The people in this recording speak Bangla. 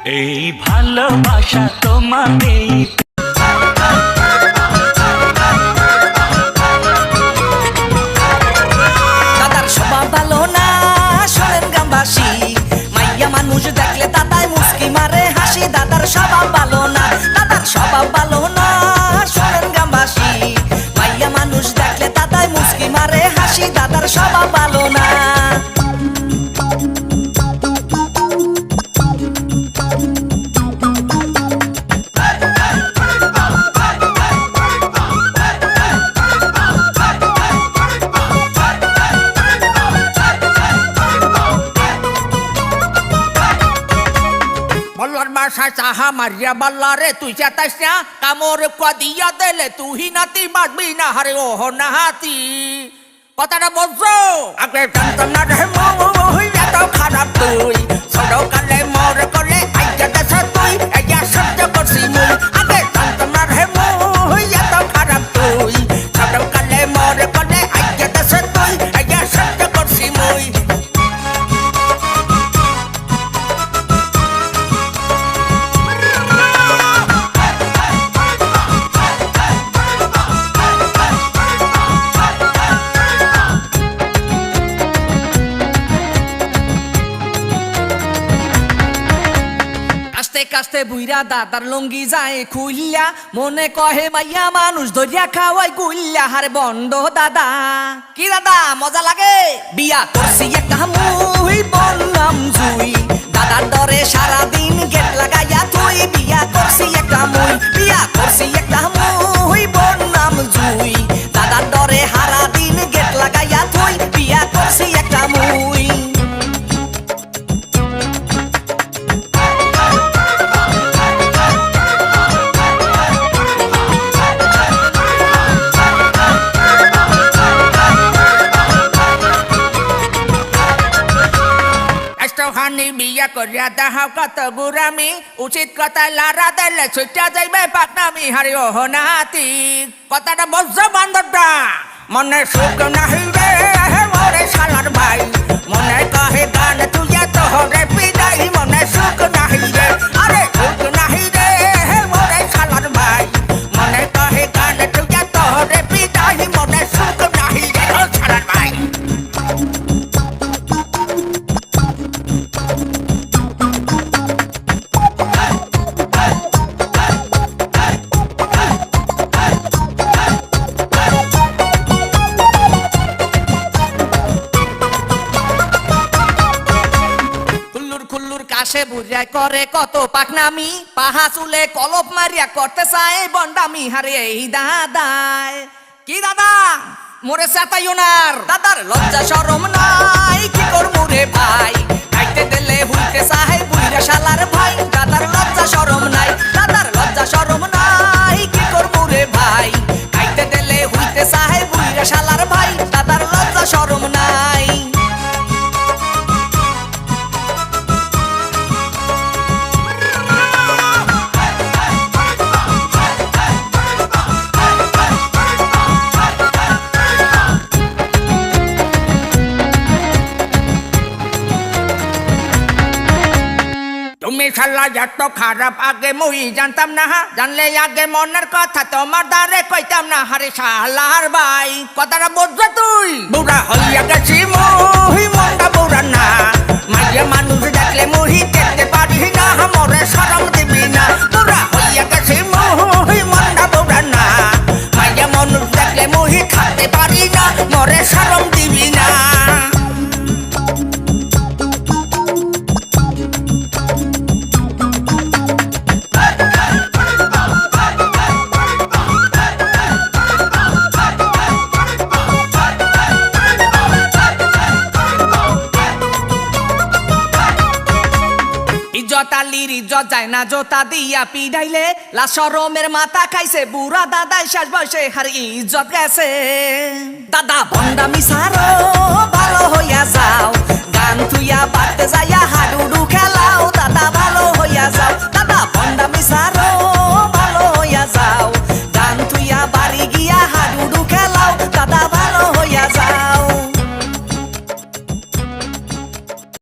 এই ভালোবাসা তোমাকেই। দাদার স্বভাব ভালো না শোনেন গ্রামবাসী, মাইয়া মানুষ দেখলে দাদাই মুস্কি মারে হাসি। দাদার স্বভাব ভালো না, দাদার স্বভাব ভালো না শোনেন গ্রামবাসী, মাইয়া মানুষ দেখলে দাদাই মুস্কি মারে হাসি। দাদার স্বভাব ভালো না। বল্লার বাসা চাহা মারিয়া বল্লারে তুই চেতাইস না, কামর কদিয়া দিলে তুই নাতি বাঁচবি না হারে ওহ নাহাতি। কথাটা বুঝছো? আগে জানতাম না রে মুই এত খারাপ তুই, ছোট কালে মর করলে আইয়া দেশ তুই, আইয়া সহ্য করছি মুই। আগে জানতাম না রে মুই এত খারাপ তুই, ছোট কালে মর করলে আইয়া দেশ তুই, আইয়া সহ্য করছি মুই। কাস্তে কাস্তে বুইরা দাদার লঙ্গি যায় খুইল্লা, মনে কহে মাইয়া মানুষ ধরিয়া খাওয়াই গুইল্লা। হারে বন্ড দাদা, কি দাদা মজা লাগে? বিয়া করছি একটা মুই বললাম জুই, দাদার ডরে সারাদিন গেট লাগাইয়া তুই। বিয়া করছি একটা মুই, বিয়া করছি একটা মুই বললাম জুই, দাদার ডরে সারাদিন গেট লাগাইয়া তুই। বিয়া করছি একটা মুই। হানি বিয়া করিয়া দেখাও কত গুরামি, উচিত কথা লারা দিলে ছুটিয়া যাইবে পাকনামি হারি ওহ নাতি। কথাটা বুঝছো বান্ধবটা? মনে সুখ নাহি রে মোরে শালার ভাই, মনে কহে গান তুইয়া তোহরে পিদাই। মনে সুখ নাহি রে, আরে সুখ নাহি রে মোরে শালার ভাই, মনে কহে গান তুইয়া তোহরে পিদাই। মনে সুখ নাহি রে ও শালার ভাই। কাশে বুঝায় করে কত পাকনামি, পাহা চুলে কলপ মারিয়া করতে চায় বন্ডামি। হারে এই দাদায়, কি দাদা মোরে চেতাইও নার, দাদার লজ্জা শরম নাই কি করমু রে ভাই। খাইতে দিলে হুইতে চাহে বুইরা শালার ভাই, দাদার লজ্জা শরম নাই, দাদার লজ্জা শরম নাই কি করমু রে ভাই। খাইতে দিলে হুইতে চাহে বুইরা শালার ভাই, দাদার লজ্জা শরম নাই। তুমি শালা এত খারাপ আগে মুই জানতাম না, জানলে আগে মনের কথা তোমার দ্বারে কইতাম না। হারে শালার ভাই, কথাটা বুঝছো তুই? বুড়া হইয়া গেছি মুই, মনটা বুড়া না, মাইয়া মানুষ দেখলে মুহি দেখতে পারি না, মরে শরম দিবি না। বুড়া হইয়া গেছি মুই, মনটা বুড়া না, মাইয়া মানুষ দেখলে মুহি খাতে পারি না, মরে শরম দিবি না। ইজ্জতালির ইজ্জত যায় না জোতা দিয়া পিডাইলে, লা শরমের মাথা খাইছে বুড়া দাদাই শেষ বয়সে হার ইজ্জত গেছে। দাদা বন্ডামি সারো ভালো হইয়া যাও, গান তুইয়া বাড়তে যাইয়া